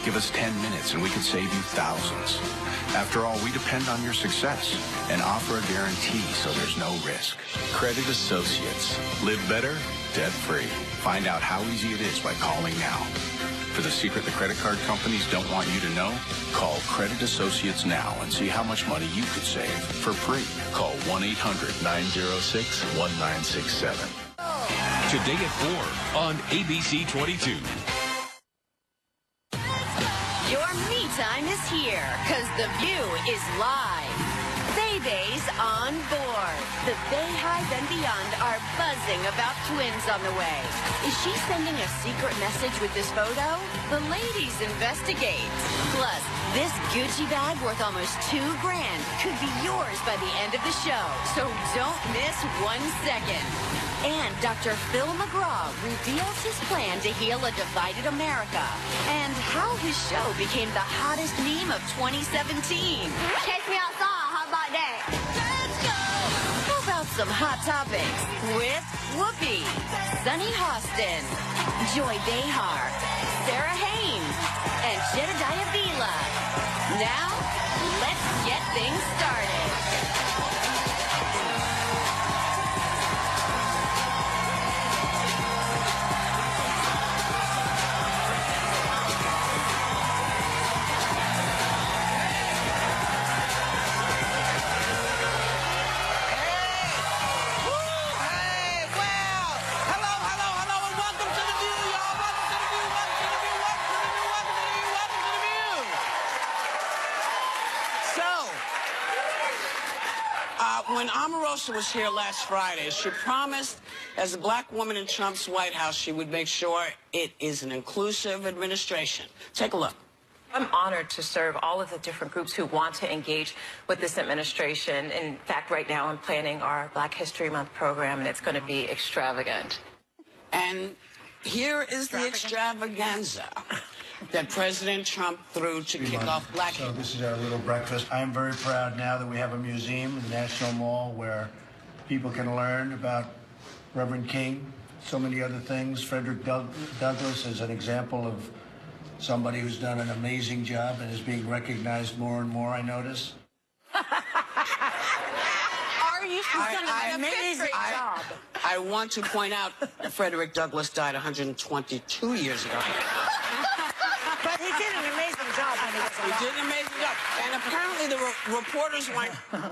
Give us 10 minutes and we could save you thousands. After all, we depend on your success and offer a guarantee so there's no risk. Credit Associates. Live better, debt-free. Find out how easy it is by calling now. For the secret the credit card companies don't want you to know, call Credit Associates now and see how much money you could save for free. Call 1-800-906-1967. Today at 4 on ABC 22. Your me time is here, because The View is live. Bey Beys on board. The Bay Hive and beyond are buzzing about twins on the way. Is she sending a secret message with this photo? The ladies investigate. Plus, this Gucci bag worth almost $2 grand could be yours by the end of the show. So don't miss 1 second. And Dr. Phil McGraw reveals his plan to heal a divided America and how his show became the hottest meme of 2017. Catch me outside. How about that? Let's go! How about some hot topics with Whoopi, Sunny Hostin, Joy Behar, Sarah Haynes, and Jedediah Vila. Now, let's get things started. When Omarosa was here last Friday, she promised, as a black woman in Trump's White House, she would make sure it is an inclusive administration. Take a look. I'm honored to serve all of the different groups who want to engage with this administration. In fact, right now I'm planning our Black History Month program, and it's going to be extravagant. And here is the extravaganza that President Trump threw to kick off Black History. So this is our little breakfast. I'm very proud now that we have a museum in the National Mall where people can learn about Reverend King, so many other things. Frederick Douglass is an example of somebody who's done an amazing job and is being recognized more and more, I notice. Are you done an amazing job? I want to point out that Frederick Douglass died 122 years ago. But he did an amazing job when he was alive. He did an amazing job. And apparently the reporters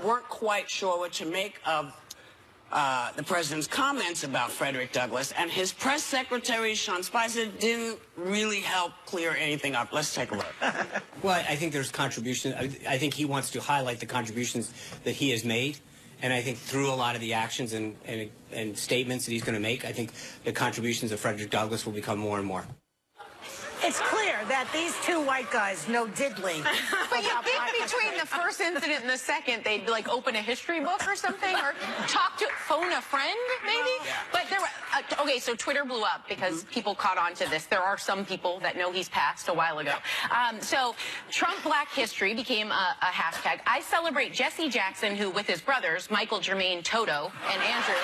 weren't quite sure what to make of the president's comments about Frederick Douglass. And his press secretary, Sean Spicer, didn't really help clear anything up. Let's take a look. Well, I think there's contributions. I think he wants to highlight the contributions that he has made. And I think through a lot of the actions and statements that he's going to make, I think the contributions of Frederick Douglass will become more and more. It's clear that these two white guys know diddly. But you think between the first incident and the second, they'd like open a history book or something, or phone a friend, maybe? Yeah. But there were, okay, so Twitter blew up because people caught on to this. There are some people that know he's passed a while ago. So Trump Black History became a hashtag. I celebrate Jesse Jackson, who with his brothers, Michael, Jermaine, Toto, and Andrew,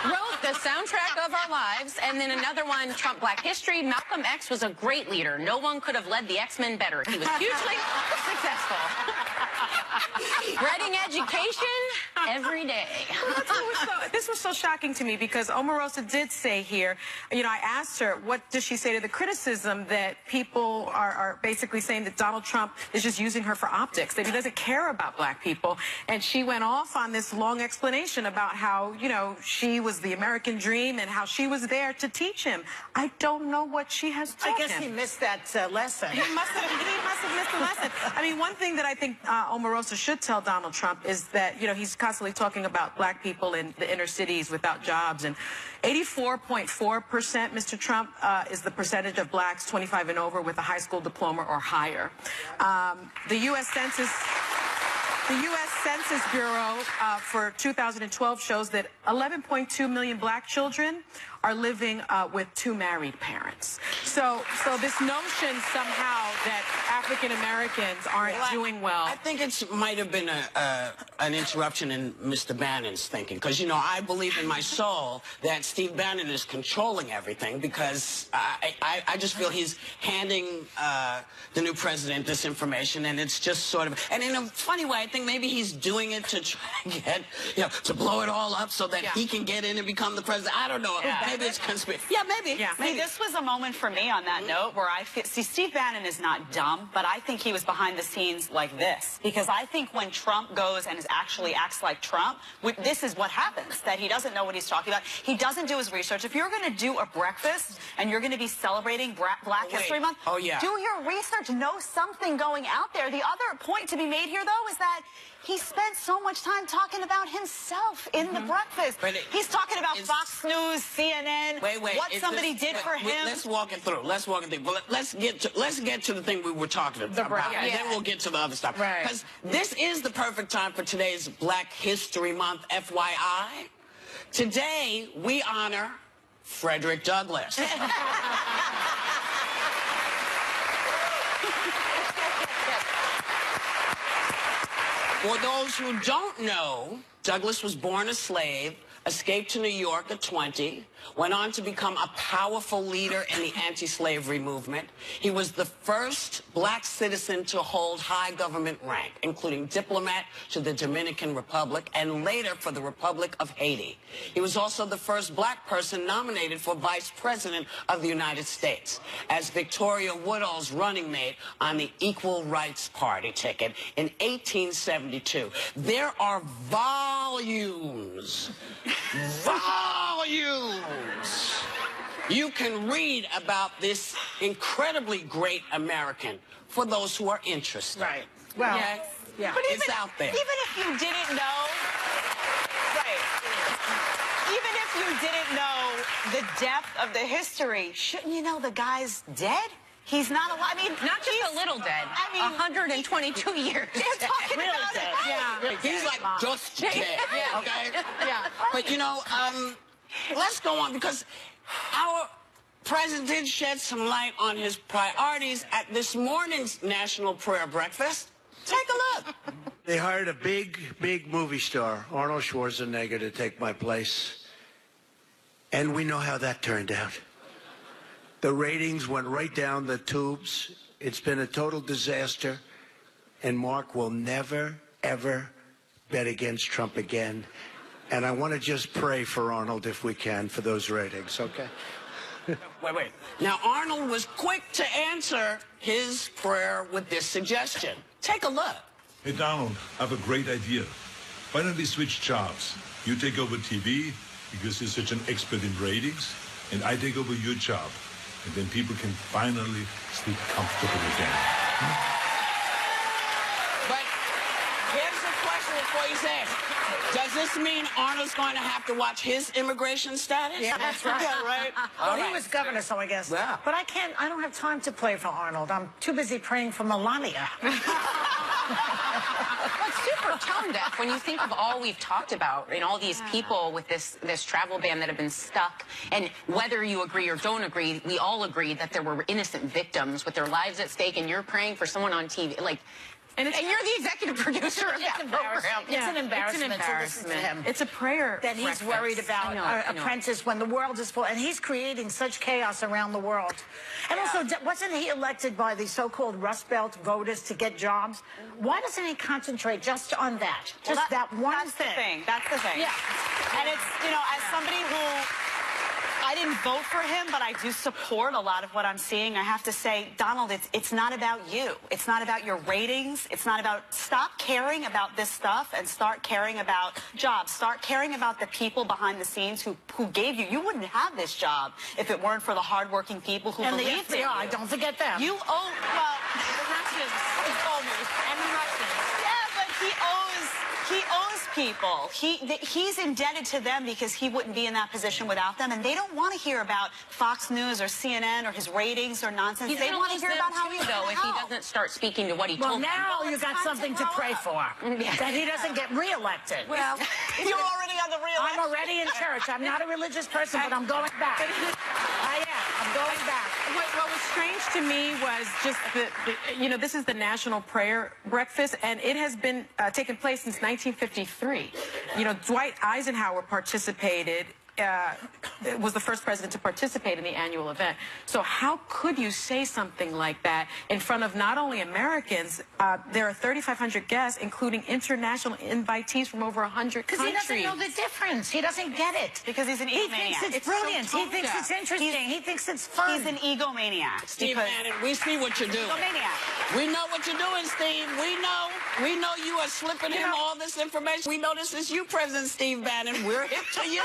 wrote the soundtrack of our lives. And then another one, Trump Black History. Malcolm X was a great leader. No one could have led the X-Men better. He was hugely successful. Spreading education every day. This was so shocking to me because Omarosa did say here, you know, I asked her, what does she say to the criticism that people are basically saying that Donald Trump is just using her for optics, that he doesn't care about black people. And she went off on this long explanation about how, you know, she was the American dream and how she was there to teach him. I don't know what she has taught him. I guess he missed that lesson. He must have missed the lesson. I mean, one thing that I think Omarosa should tell Donald Trump is that, you know, he's constantly talking about black people in the inner cities without jobs. And 84.4%, Mr. Trump, is the percentage of blacks 25 and over with a high school diploma or higher. The U.S. Census Bureau for 2012 shows that 11.2 million black children are living with two married parents. So this notion somehow that African Americans aren't doing well. I think it might have been an interruption in Mr. Bannon's thinking, because, you know, I believe in my soul that Steve Bannon is controlling everything, because I just feel he's handing the new president this information, and it's just sort of, and in a funny way, I think maybe he's doing it to try to get, you know, to blow it all up so that he can get in and become the president. I don't know. Maybe it's conspiracy. Yeah, maybe. Yeah. See, this was a moment for me on that note where I feel, see, Steve Bannon is not dumb, but I think he was behind the scenes like this, because I think when Trump goes and actually acts like Trump, this is what happens, that he doesn't know what he's talking about. He doesn't do his research. If you're going to do a breakfast and you're going to be celebrating Black History Month, do your research, know something going out there. The other point to be made here, though, is that he spent so much time talking about himself in the breakfast. He's talking about Fox News, CNN, what somebody did for him. Let's walk it through. Let's walk it through. But let's get to the thing we were talking about. And then we'll get to the other stuff. Because this is the perfect time for today's Black History Month, FYI. Today, we honor Frederick Douglass. For those who don't know, Douglass was born a slave, escaped to New York at 20, went on to become a powerful leader in the anti-slavery movement. He was the first black citizen to hold high government rank, including diplomat to the Dominican Republic and later for the Republic of Haiti. He was also the first black person nominated for vice president of the United States as Victoria Woodhull's running mate on the Equal Rights Party ticket in 1872. There are volumes you can read about this incredibly great American for those who are interested. Right. Well, but it's out there. Even if you didn't know, even if you didn't know the depth of the history, shouldn't you know the guy's dead? He's not alive. I mean, not just a little dead. I mean, 122 years. They're talking really about dead. it. He's like just dead. Okay. But you know, let's go on, because our president did shed some light on his priorities at this morning's National Prayer Breakfast. Take a look. They hired a big movie star, Arnold Schwarzenegger, to take my place. And we know how that turned out. The ratings went right down the tubes. It's been a total disaster. And Mark will never, ever bet against Trump again. And I want to just pray for Arnold, if we can, for those ratings, okay? Wait. Now, Arnold was quick to answer his prayer with this suggestion. Take a look. Hey, Donald, I have a great idea. Why don't we switch jobs? You take over TV, because you're such an expert in ratings, and I take over your job. And then people can finally sleep comfortable again. But here's the question before you say it. Does this mean Arnold's going to have to watch his immigration status? Yeah, that's right. Well, he was governor, so I guess. Yeah. But I don't have time to pray for Arnold. I'm too busy praying for Melania. Well, it's super tone deaf when you think of all we've talked about and all these people with this travel ban that have been stuck. And whether you agree or don't agree, we all agree that there were innocent victims with their lives at stake, and you're praying for someone on TV. Like, and you're the executive producer of that program. It's an embarrassment. It's an embarrassment. To him. It's a prayer. That he's worried about Apprentice when the world is full, and he's creating such chaos around the world. And also, wasn't he elected by the so-called Rust Belt voters to get jobs? Why doesn't he concentrate just on that? Just that one thing. That's the thing. Yeah. And it's, you know, as somebody who, I didn't vote for him, but I do support a lot of what I'm seeing. I have to say, Donald, it's not about you. It's not about your ratings. It's not about, stop caring about this stuff and start caring about jobs. Start caring about the people behind the scenes who gave you. You wouldn't have this job if it weren't for the hardworking people who believed in you. And the FBI, don't forget them. You owe, well, The Russians. and the Russians. Yeah, but he owes people. He's indebted to them because he wouldn't be in that position without them, and they don't want to hear about Fox News or CNN or his ratings or nonsense. They want to hear about how he though if he doesn't start speaking to what he told them. Well, now you got something to pray for. That he doesn't get reelected. Well, you're already another re-election. I'm already in church. I'm not a religious person, but I'm going back. I am. I'm going back. What was strange to me was just you know, this is the National Prayer Breakfast, and it has been taking place since 1953. You know, Dwight Eisenhower participated. Was the first president to participate in the annual event. So how could you say something like that in front of not only Americans, there are 3,500 guests, including international invitees from over 100 countries. Because he doesn't know the difference. He doesn't get it. Because he's an egomaniac. He thinks it's brilliant. So he thinks it's interesting. He thinks it's fun. He's an egomaniac. Steve Bannon, we see what you're doing. Egomaniac. We know what you're doing, Steve. We know you are slipping him all this information. We know this is you, President Steve Bannon. We're hip to you.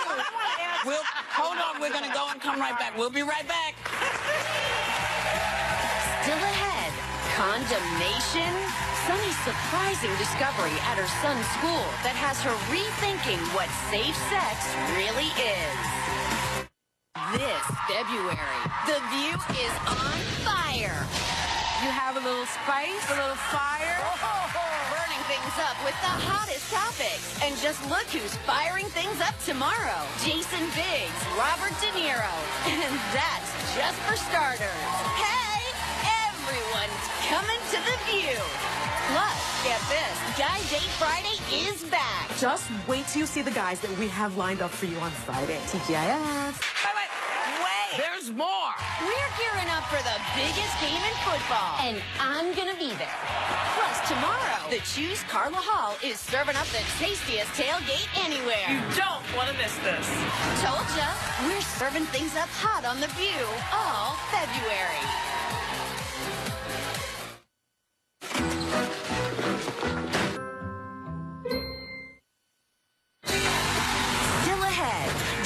Hold on, we're going to go and come right back. We'll be right back. Still ahead, condemnation? Sunny's surprising discovery at her son's school that has her rethinking what safe sex really is. This February, The View is on fire. You have a little spice, a little fire. Burning things up with the hottest topics. And just look who's firing things up tomorrow. Jason Biggs, Robert De Niro. And that's just for starters. Hey, everyone's coming to The View. Plus, get this, Guy Date Friday is back. Just wait till you see the guys that we have lined up for you on Friday. TGIF. Wait. There's more. We're gearing up for the biggest game in football, and I'm gonna be there. Plus, tomorrow, the Choose Carla Hall is serving up the tastiest tailgate anywhere. You don't want to miss this. Told ya, we're serving things up hot on The View all February.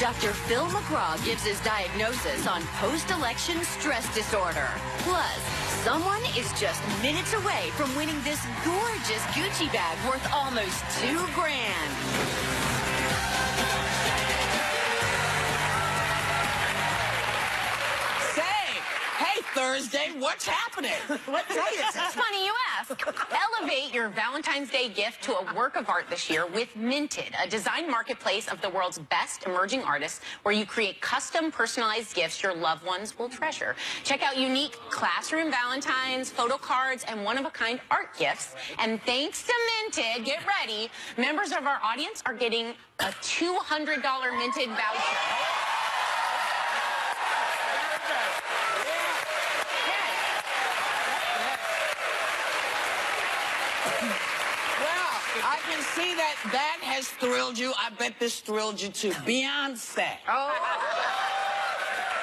Dr. Phil McGraw gives his diagnosis on post-election stress disorder. Plus, someone is just minutes away from winning this gorgeous Gucci bag worth almost $2 grand. Hey, Thursday, what's happening? It's funny you ask. Elevate your Valentine's Day gift to a work of art this year with Minted, a design marketplace of the world's best emerging artists where you create custom personalized gifts your loved ones will treasure. Check out unique classroom Valentines, photo cards, and one-of-a-kind art gifts. And thanks to Minted, get ready, members of our audience are getting a $200 Minted voucher. I can see that has thrilled you. I bet this thrilled you too. Beyonce.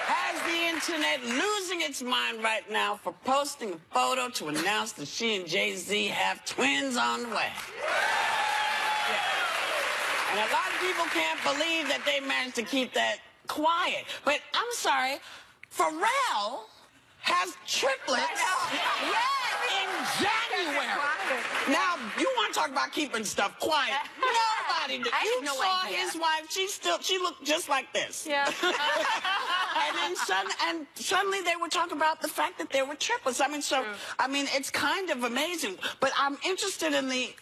Has the internet losing its mind right now for posting a photo to announce that she and Jay-Z have twins on the way. And a lot of people can't believe that they managed to keep that quiet. But I'm sorry, Pharrell has triplets in January. Now, you want to talk about keeping stuff quiet. Nobody did. You no saw idea. his wife, she looked just like this. Yeah. and suddenly they were talking about the fact that there were triplets. I mean, it's kind of amazing. But I'm interested in the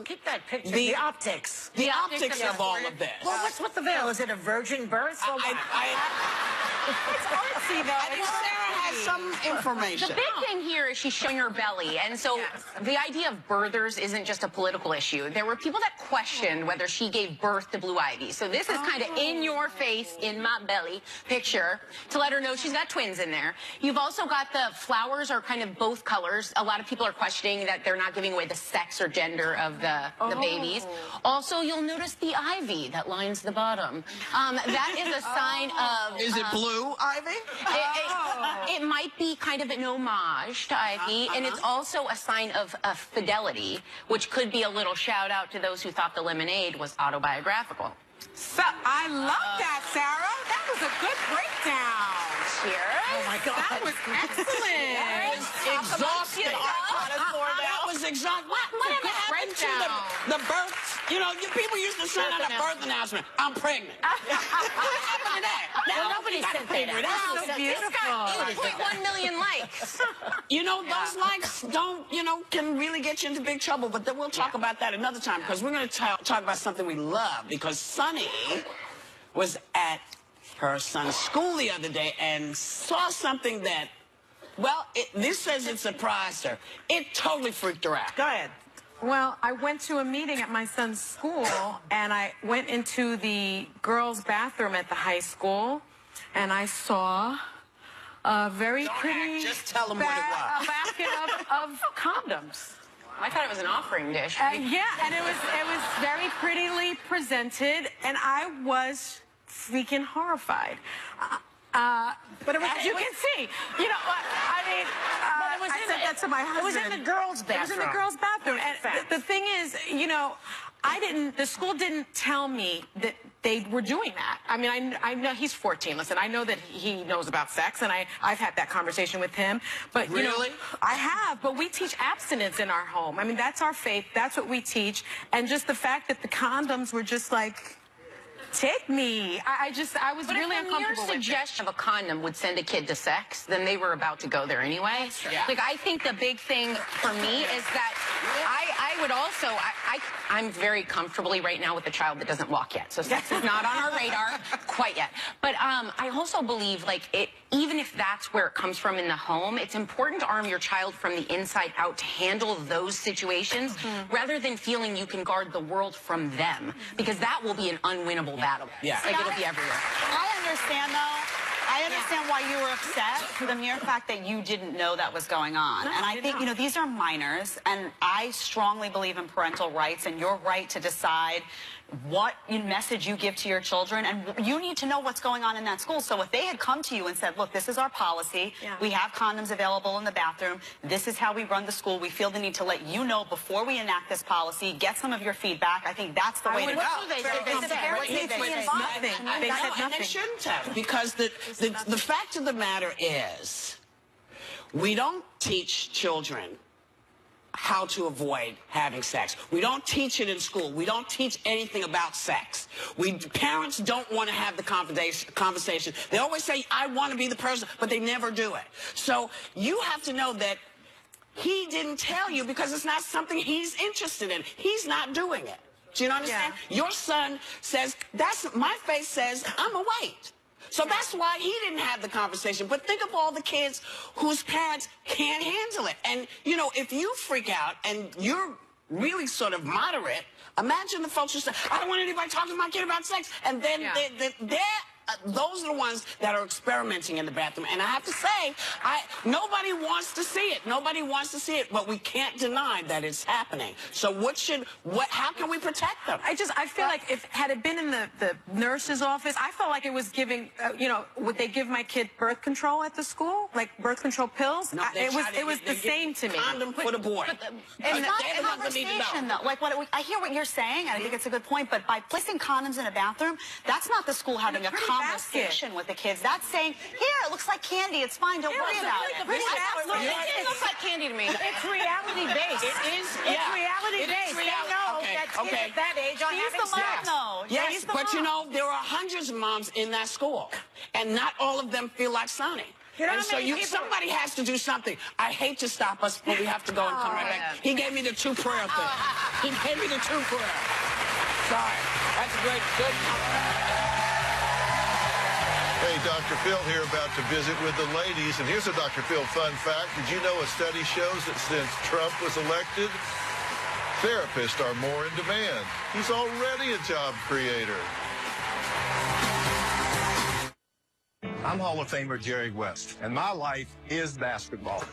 keep that picture. The optics. The optics of all of this. Well, what's with the veil? Is it a virgin birth? It's artsy, though. I think Sarah has some information. The big thing here is she's showing her belly. And so the idea of birthers isn't just a political issue. There were people that questioned whether she gave birth to Blue Ivy. So this is kind of in your face, in my belly picture to let her know she's got twins in there. You've also got the flowers are kind of both colors. A lot of people are questioning that they're not giving away the sex or gender of the babies. Also, you'll notice the ivy that lines the bottom. That is a sign of... Is it blue, Ivy? It might be kind of an homage to Ivy, and it's also a sign of fidelity, which could be a little shout out to those who thought the lemonade was autobiographical. So, I love that, Sarah. That was a good breakdown. Cheers. Oh, my God. That was excellent. Exhausting. That was exhausting. Whatever happened to the births? You know, people used to send out a birth announcement. I'm pregnant. What happened to that? Well, nobody said that. Wow, so beautiful. 8.1 million likes. You know, those likes don't, can really get you into big trouble. But then we'll talk about that another time because we're going to talk about something we love. Because Sunny was at her son's school the other day and saw something that, well, this says it surprised her. It totally freaked her out. Go ahead. Well, I went to a meeting at my son's school, and I went into the girls' bathroom at the high school, and I saw a very pretty just tell them what it was. A basket of condoms. I thought it was an offering dish. Yeah, and it was very prettily presented, and I was freaking horrified. But it was, as you can see, you know, I mean, I said that to my husband. It was in the girls' bathroom. It was in the girls' bathroom. And the thing is, you know, the school didn't tell me that they were doing that. I mean, I know he's 14. Listen, I know that he knows about sex, and I've had that conversation with him. But, you know, I have, but we teach abstinence in our home. I mean, that's our faith. That's what we teach. And just the fact that the condoms were just like, take me. I was really uncomfortable with it. Your suggestion of a condom would send a kid to sex, then they were about to go there anyway. Yeah. Like, I think the big thing for me is that I would also, I'm very comfortably right now with a child that doesn't walk yet. So sex is not on our radar quite yet. But I also believe, like, even if that's where it comes from in the home, it's important to arm your child from the inside out to handle those situations rather than feeling you can guard the world from them, because that will be an unwinnable battle. Yeah. Like, it'll be everywhere. I understand, though. I understand why you were upset for the mere fact that you didn't know that was going on. No, and I think, you know, these are minors, and I strongly believe in parental rights and your right to decide what message you give to your children, and you need to know what's going on in that school. So if they had come to you and said, look, this is our policy, we have condoms available in the bathroom, this is how we run the school, we feel the need to let you know before we enact this policy, get some of your feedback. I think that's the way to go. They said nothing. And they shouldn't have, because the fact of the matter is, we don't teach children how to avoid having sex. We don't teach it in school. We don't teach anything about sex. Parents don't want to have the conversation. They always say, I want to be the person, but they never do it. So you have to know that he didn't tell you because it's not something he's interested in. He's not doing it. Do you understand? Yeah. Your son says, my face says, I'm a wait. So that's why he didn't have the conversation. But think of all the kids whose parents can't handle it. And, you know, if you freak out and you're really sort of moderate, imagine the folks who say, I don't want anybody talking to my kid about sex. And then those are the ones that are experimenting in the bathroom. And I have to say, nobody wants to see it. Nobody wants to see it, but we can't deny that it's happening. So how can we protect them? I feel like had it been in the nurse's office, I felt like it was giving, you know, would they give my kid birth control at the school? Like birth control pills? No, it was the same to me. Condom for the boy. It's not a conversation, though. Like, I hear what you're saying, and I think it's a good point, but by placing condoms in a bathroom, that's not the school having a conversation with the kids. That's saying, here, it looks like candy. It's fine. Don't worry about it. It looks like candy to me. It's reality-based. It is. It's reality-based. They know that kids at that age are having sex. Yes, but you know, there are hundreds of moms in that school, and not all of them feel like Sonny. And so somebody has to do something. I hate to stop us, but we have to go and come right back. He gave me the two-prayer thing. He gave me the two-prayer. Sorry. That's great. Good. Hey, Dr. Phil here, about to visit with the ladies. And here's a Dr. Phil fun fact. Did you know a study shows that since Trump was elected, therapists are more in demand? He's already a job creator. I'm Hall of Famer Jerry West, and my life is basketball.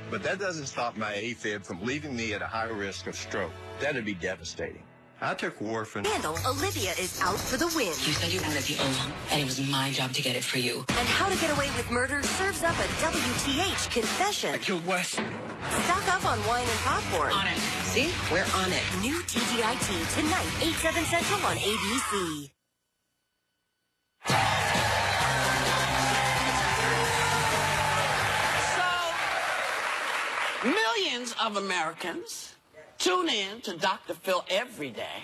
But that doesn't stop my AFib from leaving me at a high risk of stroke. That'd be devastating. I took warfarin. Scandal, Olivia is out for the win. You said you wanted the O, and it was my job to get it for you. And How to Get Away with Murder serves up a WTH confession. I killed Wes. Stock up on wine and popcorn. On it. See? We're on it. New TGIT tonight, 8/7 Central on ABC. So, millions of Americans tune in to Dr. Phil every day,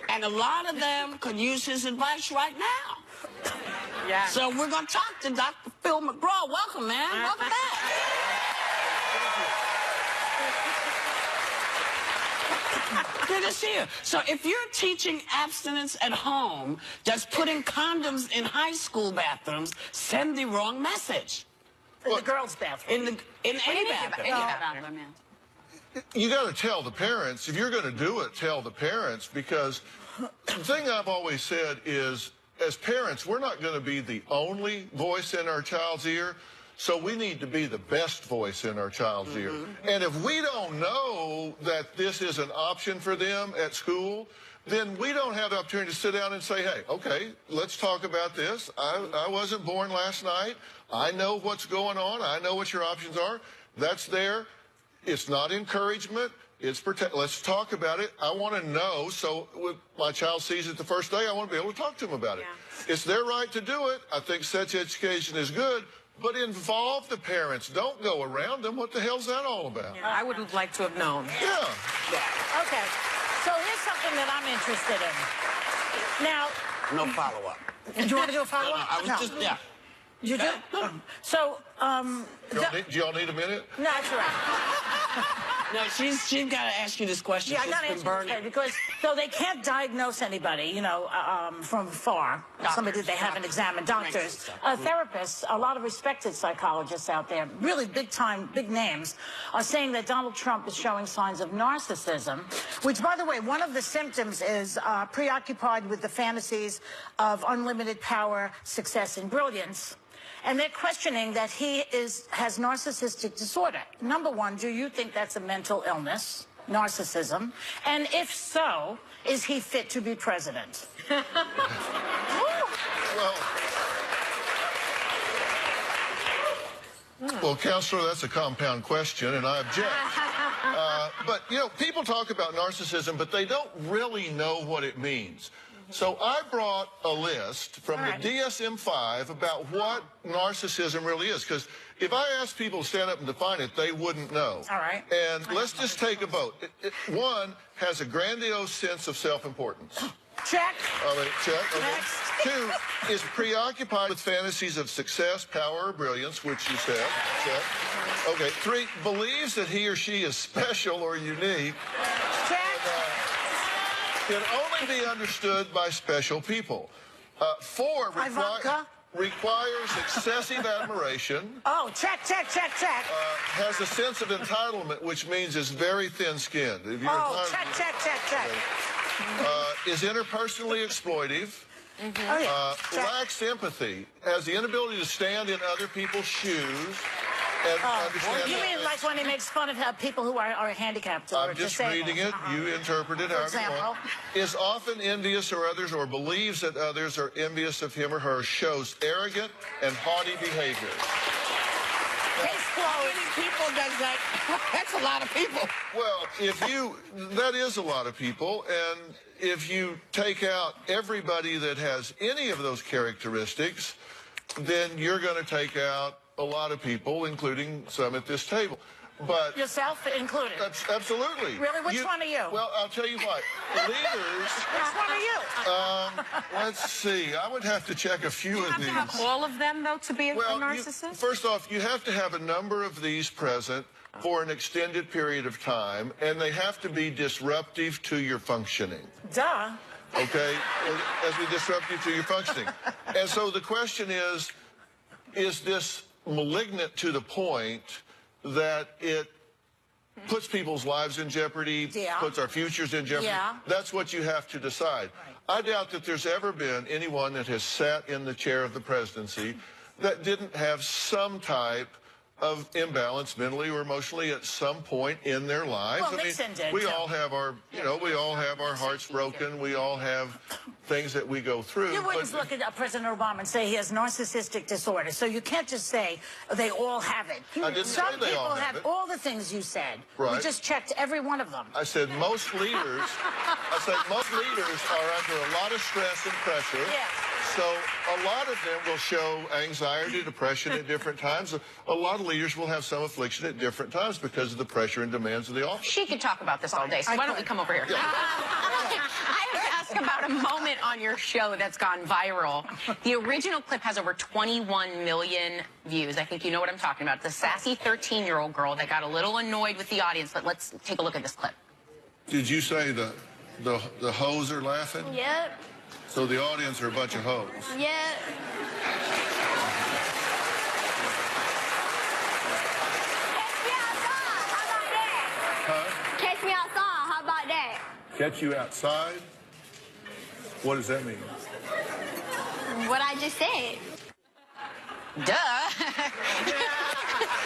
and a lot of them could use his advice right now. Yeah. So we're going to talk to Dr. Phil McGraw. Welcome, man. Welcome back. Good to see you. So if you're teaching abstinence at home, does putting condoms in high school bathrooms send the wrong message? In the girls' bathroom. In any bathroom. Any bathroom, yeah. You got to tell the parents. If you're going to do it, tell the parents, because the thing I've always said is, as parents, we're not going to be the only voice in our child's ear, so we need to be the best voice in our child's ear. And if we don't know that this is an option for them at school, then we don't have the opportunity to sit down and say, hey, okay, let's talk about this. I wasn't born last night. I know what's going on. I know what your options are. That's there. It's not encouragement. It's let's talk about it. I want to know, so when my child sees it the first day, I want to be able to talk to them about it. It's their right to do it. I think sex education is good, but involve the parents. Don't go around them. What the hell's that all about? Yeah, I would have liked to have known. Yeah. Okay. So here's something that I'm interested in. Now. No follow-up. Do you want to do a follow-up? I was just, yeah. You do? So, Do y'all need a minute? No, that's all right. No, she's got to ask you this question. Yeah, I got to answer this question because though they can't diagnose anybody, you know, from far, somebody that they haven't examined, doctors, therapists, a lot of respected psychologists out there, really big-time, big names, are saying that Donald Trump is showing signs of narcissism, which, by the way, one of the symptoms is preoccupied with the fantasies of unlimited power, success, and brilliance. And they're questioning that he has narcissistic disorder. Number one, do you think that's a mental illness, narcissism? And if so, is he fit to be president? Well, Counselor, that's a compound question, and I object. But, you know, people talk about narcissism, but they don't really know what it means. So I brought a list from the DSM-5 about what narcissism really is, because if I asked people to stand up and define it, they wouldn't know. All right. And let's just take a vote. One, has a grandiose sense of self-importance. Check. All right, check. Okay. Next. 2, is preoccupied with fantasies of success, power, or brilliance, which you said. Check. Okay. 3, believes that he or she is special or unique. Check. Can only be understood by special people. 4, requires excessive admiration. Oh, check. Has a sense of entitlement, which means is very thin-skinned. Oh, check. Is interpersonally exploitive. Lacks empathy. Has the inability to stand in other people's shoes. And understand you mean like when he makes fun of people who are handicapped or I'm just disabled. reading it. You interpret it however you want. Is often envious of others or believes that others are envious of him or her. Shows arrogant and haughty behavior. How many people does that? That's a lot of people. Well, that is a lot of people. And if you take out everybody that has any of those characteristics, then you're going to take out a lot of people, including some at this table. But yourself included. Absolutely. Really? Which one are you? Well, I'll tell you what. Leaders. Which one are you? Let's see. I would have to check a few of these. You have to have all of them, though, to be a narcissist? First off, you have to have a number of these present for an extended period of time, and they have to be disruptive to your functioning. Duh. Okay? As we disruptive to your functioning. And so the question is this malignant to the point that it puts people's lives in jeopardy, puts our futures in jeopardy? That's what you have to decide. I doubt that there's ever been anyone that has sat in the chair of the presidency that didn't have some type of imbalance mentally or emotionally at some point in their lives. Well, Nixon did, we all have our, we all have our hearts broken. We all have things that we go through. You wouldn't look at President Obama and say he has narcissistic disorder. So you can't just say they all have it. I didn't Some say they people all have it. all the things you said. Right. We just checked every one of them. I said most leaders are under a lot of stress and pressure. So a lot of them will show anxiety, depression at different times. A lot of leaders will have some affliction at different times because of the pressure and demands of the office. She could talk about this all day, so why don't we come over here? Yeah. I have to ask about a moment on your show that's gone viral. The original clip has over 21 million views. I think you know what I'm talking about. The sassy 13-year-old girl that got a little annoyed with the audience, but let's take a look at this clip. Did you say the hoes are laughing? Yep. So the audience are a bunch of hoes? Yep. Catch me outside. How about that? Catch you outside? What does that mean? What I just said. Duh.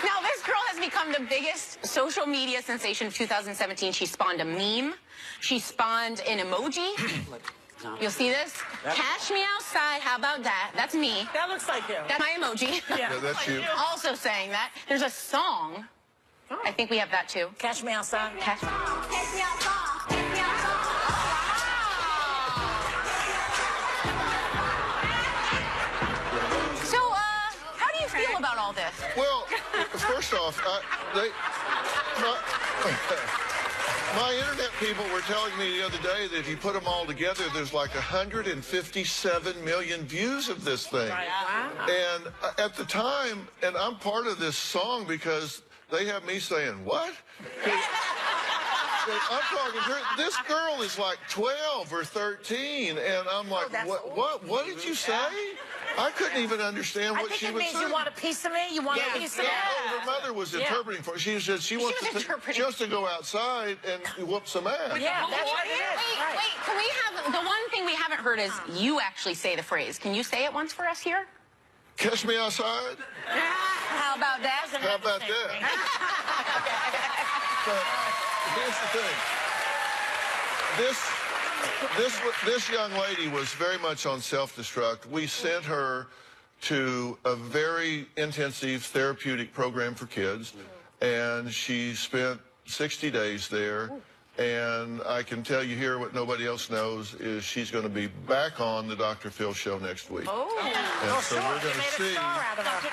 Now, this girl has become the biggest social media sensation of 2017. She spawned a meme. She spawned an emoji. You'll see this? Catch me outside. How about that? That's me. That looks like you. That's my emoji. Yeah, that's you. Also saying that. There's a song. I think we have that too. Catch me outside. Catch me Catch me outside. Catch me outside. So, how do you feel about all this? Well, first off, my internet people were telling me the other day that if you put them all together, there's like 157 million views of this thing. Wow. And at the time, and I'm part of this song because they have me saying, what? I'm talking, this girl is like 12 or 13, and I'm like, what did you say? I couldn't even understand what she was saying. I think it means you want a piece of me? You want a piece of me? Her mother was interpreting for her. She said she wants to go outside and whoop some ass. Yeah, that's what it is. Wait, can we have, the one thing we haven't heard is you actually say the phrase. Can you say it once for us here? Catch me outside? How about that? How about that? Here's the thing. This young lady was very much on self-destruct. We sent her to a very intensive therapeutic program for kids, and she spent 60 days there. And I can tell you here what nobody else knows is she's going to be back on the Dr. Phil show next week. And so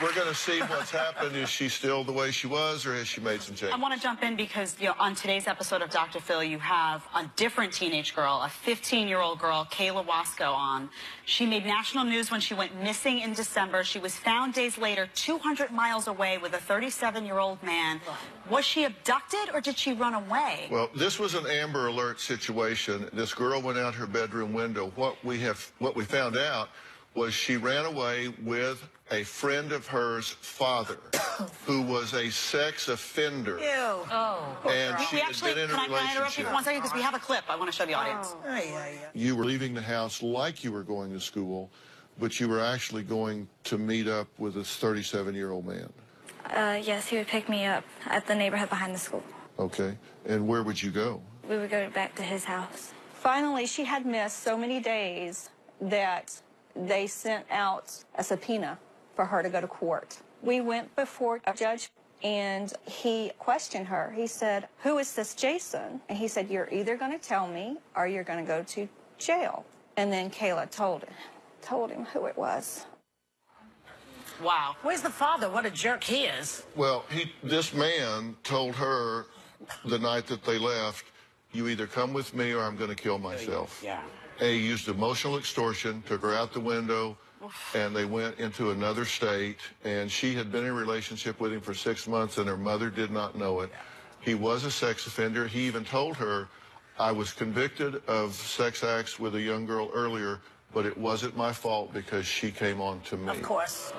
we're going to see what's happened. Is she still the way she was, or has she made some changes? I want to jump in because, you know, on today's episode of Dr. Phil, you have a different teenage girl, a 15-year-old girl, Kayla Wasco, on. She made national news when she went missing in December. She was found days later 200 miles away with a 37-year-old man. Was she abducted or did she run away? Well, this was an Amber Alert situation. This girl went out her bedroom window. What we found out was she ran away with a friend of hers' father, who was a sex offender. Ew. Oh. And she had been in a Can I interrupt you relationship. for 1 second? Because we have a clip I want to show the audience. You were leaving the house like you were going to school, but you were actually going to meet up with this 37-year-old man. Yes, he would pick me up at the neighborhood behind the school. Okay. And where would you go? We would go back to his house. Finally, she had missed so many days that they sent out a subpoena for her to go to court. We went before a judge, and he questioned her. He said, "Who is this Jason?" And he said, "You're either going to tell me or you're going to go to jail." And then Kayla told him who it was. Wow. Where's the father? What a jerk he is. Well, this man told her the night that they left, you either come with me or I'm going to kill myself. Yeah. And he used emotional extortion, took her out the window, and they went into another state. And she had been in a relationship with him for 6 months, and her mother did not know it. He was a sex offender. He even told her, I was convicted of sex acts with a young girl earlier, but it wasn't my fault because she came on to me. Of course.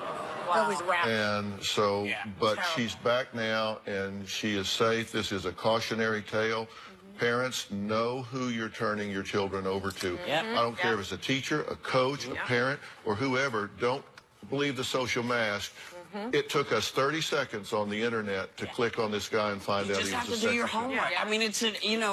Wow. Always rap. And so, but she's back now, and she is safe. This is a cautionary tale. Parents, know who you're turning your children over to. I don't care if it's a teacher, a coach, a parent, or whoever. Don't believe the social mask. It took us 30 seconds on the internet to click on this guy and find out he was a You just have sex to do your offender. homework. I mean, it's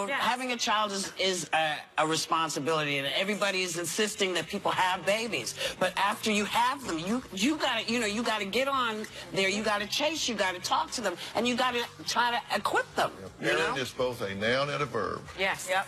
having a child is a responsibility, and everybody is insisting that people have babies. But after you have them, you gotta get on there. You gotta chase. You gotta talk to them, and you gotta try to equip them. Parent is both a noun and a verb. Yes. Yep.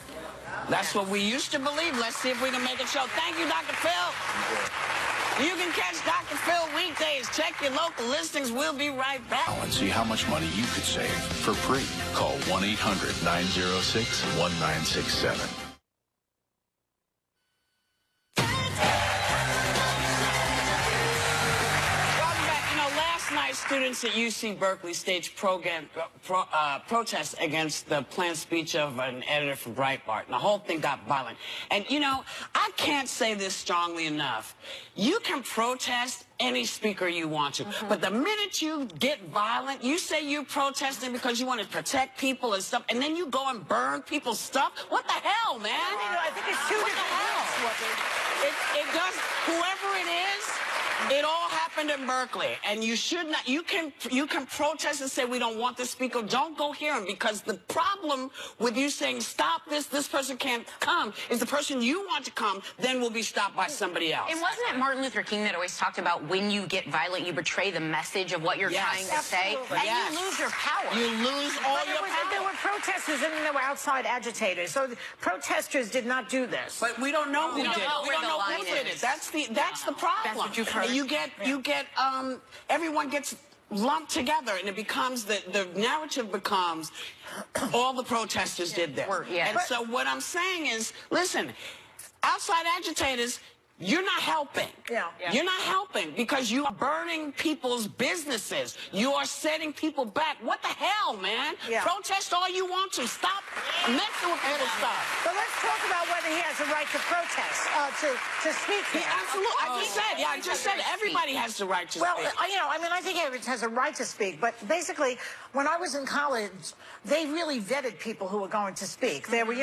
That's what we used to believe. Let's see if we can make it show. Thank you, Dr. Phil. You can catch Dr. Phil weekdays. Check your local listings. We'll be right back. And see how much money you could save for free. Call 1-800-906-1967. Last night, students at UC Berkeley staged protests against the planned speech of an editor from Breitbart, and the whole thing got violent. And, I can't say this strongly enough. You can protest any speaker you want to, but the minute you get violent, you say you're protesting because you want to protect people and stuff, and then you go and burn people's stuff. What the hell, man? I think it's two different things. It does, whoever it is, it all happened in Berkeley, and you should not. You can protest and say we don't want this speaker. Don't go hear him, because the problem with you saying stop this person can't come is the person you want to come then will be stopped by somebody else. And wasn't it Martin Luther King that always talked about when you get violent, you betray the message of what you're trying to say, and you lose your power. You lose all your power. There were protesters and there were outside agitators. So the protesters did not do this. But we don't know who did it. We don't know who did it. That's the problem. That's what you've heard. Everyone gets lumped together, and it becomes the narrative becomes all the protesters did this. And so what I'm saying is, listen, outside agitators, you're not helping. You're not helping, because you are burning people's businesses. You are setting people back. What the hell, man? Protest all you want to. Stop messing with people's stuff. But let's talk about whether he has a right to protest, to speak. Absolutely. I just said everybody has the right to speak. Well, I think everyone has a right to speak, but basically, when I was in college, they really vetted people who were going to speak. There were,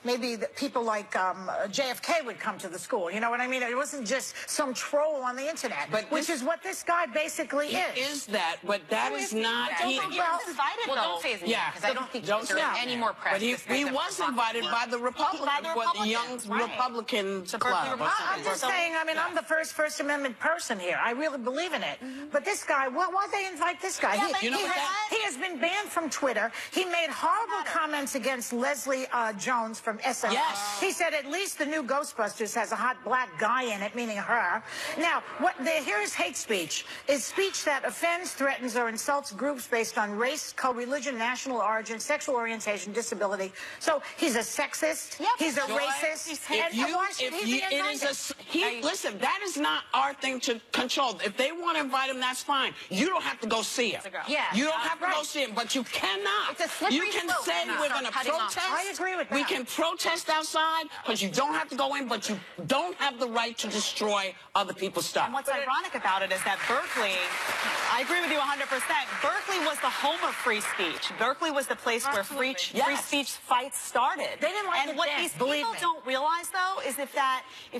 maybe people like JFK would come to the school. You know what I mean? It wasn't just some troll on the internet, which is what this guy basically is. He is that, but that is not. He was invited, though. Don't phase me, because I don't think there's any more press. But he was invited by the Republicans, the Young Republican Club. I'm just saying, I'm the First Amendment person here. I really believe in it. But this guy, why'd they invite this guy? He has been banned from Twitter. He made horrible comments against Leslie Jones from SNL. Yes. He said at least the new Ghostbusters has a hot black guy in it, meaning her. Now, here is hate speech. Is speech that offends, threatens, or insults groups based on race, religion, national origin, sexual orientation, disability. So he's a sexist. He's a racist. Why should he be invited? Listen, that is not our thing to control. If they want to invite him, that's fine. You don't have to go see him. You don't have to go see him, but you cannot. It's a slippery You can slope. say we're going to protest. I agree with that. We can protest outside, but you don't have to go in, but you don't have the right to destroy other people's stuff. And what's ironic about it is that Berkeley, I agree with you 100%, Berkeley was the home of free speech. Berkeley was the place where free speech fights started. They didn't like and what these people don't realize, though, is if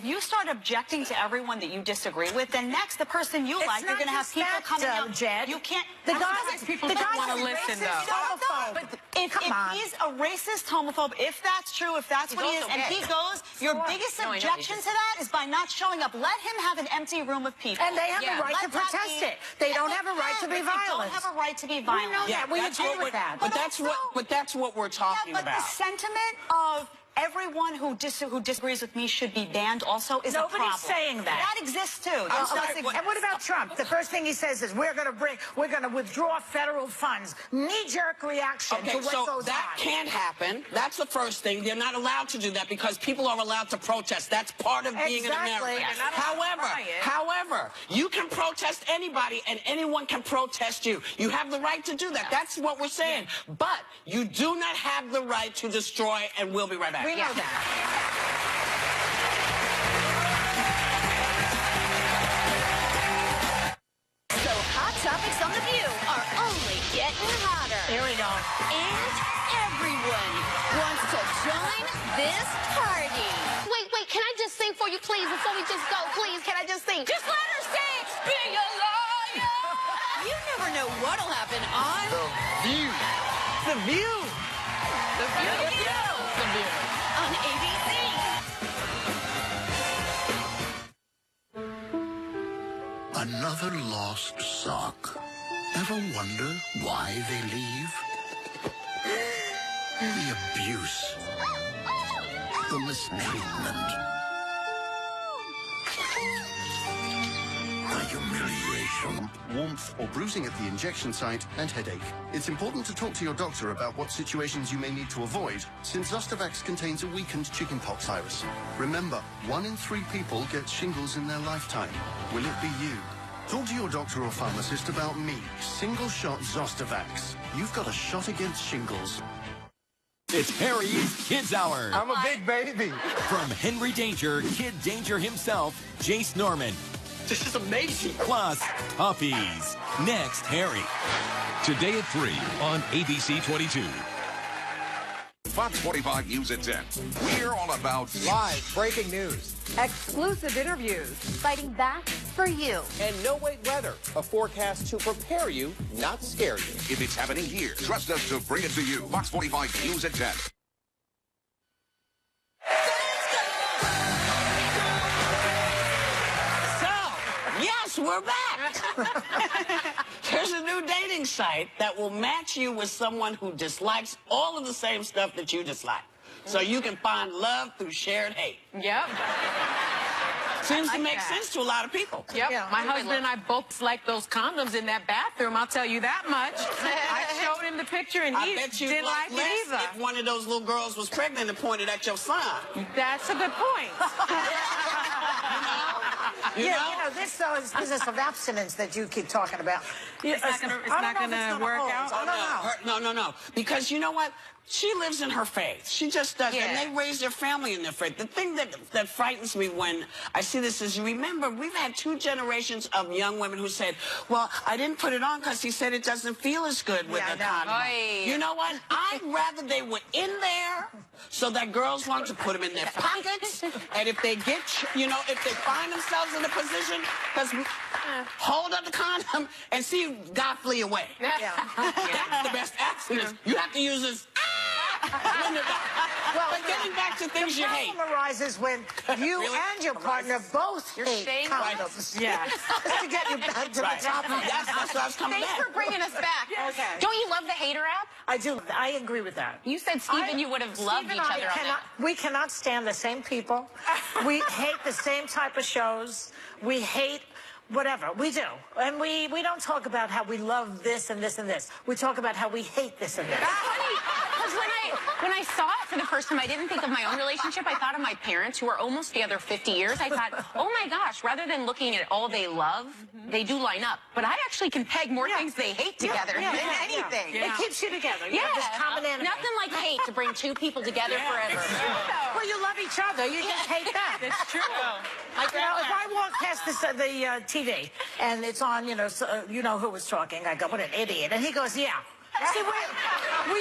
you start objecting to everyone that you disagree with, then next, the person you like, you're going to have people coming out. Jed. You can't. The guys people don't want to listen, though. But if he's a racist homophobe, if that's true, if that's what he is, and he goes, your biggest objection to that is by not showing up. Let him have an empty room of people. And they have a right to protest it. They don't have a right to be violent. They don't have a right to be violent. We know that. We agree with that. But that's what we're talking about. But the sentiment of everyone who disagrees with me should be banned also is a problem. Nobody's saying that. That exists too. And what about Trump? The first thing he says is we're going to withdraw federal funds. Knee-jerk reaction to what goes on. That can't happen. That's the first thing. They're not allowed to do that because people are allowed to protest. That's part of being an American. However, you can protest anybody and anyone can protest you. You have the right to do that. That's what we're saying. But you do not have the right to destroy, and we'll be right back. We know that. So Hot Topics on The View are only getting hotter. Here we go. And everyone wants to join this party. Wait, can I just sing for you, please, before we just go? Please, can I just sing? Just let her sing. Be a liar. You never know what'll happen on The View. The View. The View. The View. On ABC. Another lost sock. Ever wonder why they leave? The abuse. The mistreatment. irritation, warmth or bruising at the injection site, and headache. It's important to talk to your doctor about what situations you may need to avoid, since Zostavax contains a weakened chickenpox virus. Remember, 1 in 3 people get shingles in their lifetime. Will it be you? Talk to your doctor or pharmacist about me, single-shot Zostavax. You've got a shot against shingles. It's Harry's Kids Hour. I'm a big baby. From Henry Danger, Kid Danger himself, Jace Norman. This is amazing. Plus, puppies. Next, Harry. Today at 3 on ABC 22. Fox 45 News at 10. We're all about live breaking news, exclusive interviews, fighting back for you, and no-wait weather, a forecast to prepare you, not scare you. If it's happening here, trust us to bring it to you. Fox 45 News at 10. So, yes, we're back. There's a new dating site that will match you with someone who dislikes all of the same stuff that you dislike. So you can find love through shared hate. Yep. Seems to make sense to a lot of people. Yep. Yeah, my husband and I both like those condoms in that bathroom, I'll tell you that much. I showed him the picture and he didn't like it either. If one of those little girls was pregnant and pointed at your son. That's a good point. You know? This is business of abstinence that you keep talking about. It's not going to work out? No. Because you know what? She lives in her faith. She just does. Yeah. And they raise their family in their faith. The thing that frightens me when I see this is, remember, we've had 2 generations of young women who said, well, I didn't put it on because he said it doesn't feel as good with a condom. You know what? I'd rather they were in there so that girls want to put them in their pockets. And if they get, if they find themselves in a position, because hold up the condom and see God flee away. That's the best abstinence. You have to use this. Well, but getting back to things you hate. The problem arises when you and your partner both hate condoms. Yeah. Just to get you back to the topic. That's what I was coming Thanks for bringing us back. Okay. Don't you love the hater app? I do. I agree with that. You said, Steve, and you would have loved each other on that. We cannot stand the same people. We hate the same type of shows. We hate whatever. We do. And we don't talk about how we love this and this and this. We talk about how we hate this and this. That's funny. Because when I saw it for the first time, I didn't think of my own relationship. I thought of my parents, who are almost together 50 years. I thought, oh my gosh, rather than looking at all they love, they do line up. But I actually can peg more things they hate together than anything. It keeps you together. You have this common enemy. Nothing like hate to bring 2 people together forever. Well, you love each other. You just hate that. It's true. If I walk past the TV and it's on, you know who was talking, I go, what an idiot. And he goes, yeah. See, we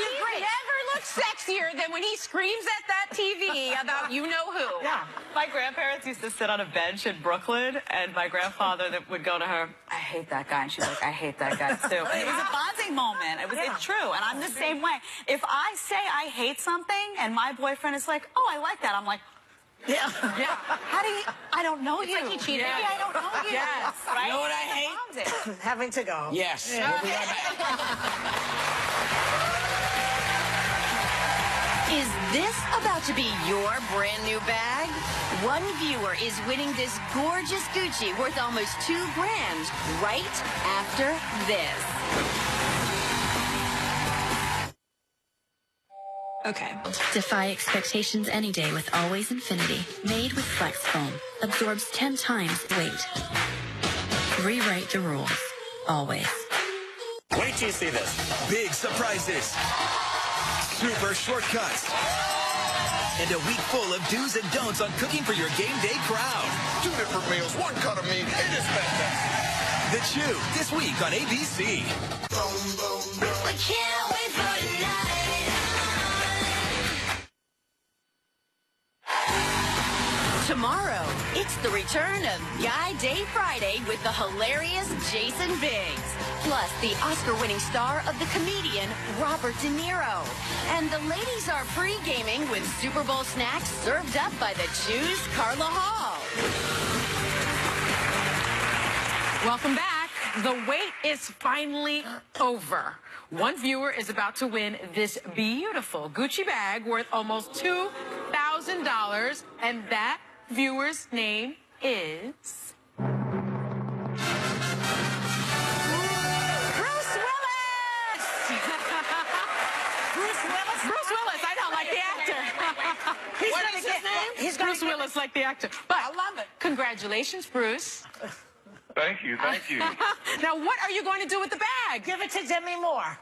agree. Never looks sexier than when he screams at that TV about you know who. Yeah. My grandparents used to sit on a bench in Brooklyn, and my grandfather would go to her, I hate that guy. And she's like, I hate that guy too. And it was a bonding moment. It's true. And I'm the same way. If I say I hate something and my boyfriend is like, oh, I like that, I'm like, yeah. How do you? I don't know you. Like he cheated. Maybe I don't know you. Yes. Right? You know what I hate? Having to go. Yes. Yeah. We'll be right back. Is this about to be your brand new bag? One viewer is winning this gorgeous Gucci worth almost $2 grand right after this. Okay. Defy expectations any day with Always Infinity. Made with Flex Foam. Absorbs 10 times weight. Rewrite the rules. Always. Wait till you see this. Big surprises. Super shortcuts. And a week full of do's and don'ts on cooking for your game day crowd. 2 different meals, 1 cut of meat. It is fantastic. The Chew, this week on ABC. I can't wait for tonight. Tomorrow, it's the return of Guy Day Friday with the hilarious Jason Biggs. Plus, the Oscar-winning star of The Comedian, Robert De Niro. And the ladies are pre-gaming with Super Bowl snacks served up by the Chew's Carla Hall. Welcome back. The wait is finally over. One viewer is about to win this beautiful Gucci bag worth almost $2,000, and that viewer's name is Bruce Willis? Bruce Willis, I don't like the actor. What is his name? He's Bruce Willis, like the actor. But I love it. Congratulations, Bruce. Thank you, thank you. Now, what are you going to do with the bag? Give it to Demi Moore.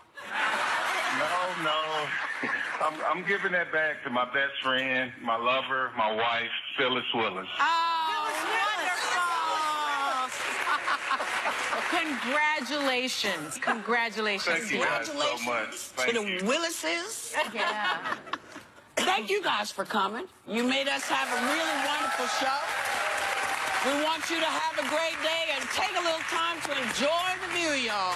No. I'm giving that back to my best friend, my lover, my wife, Phyllis Willis. Congratulations. Congratulations. Thank you guys so much. To the Willises. Yeah. Thank you guys for coming. You made us have a really wonderful show. We want you to have a great day and take a little time to enjoy the view, y'all.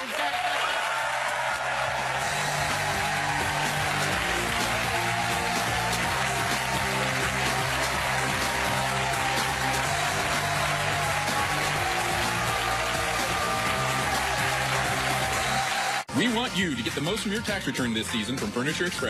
We want you to get the most from your tax return this season from Furniture Express.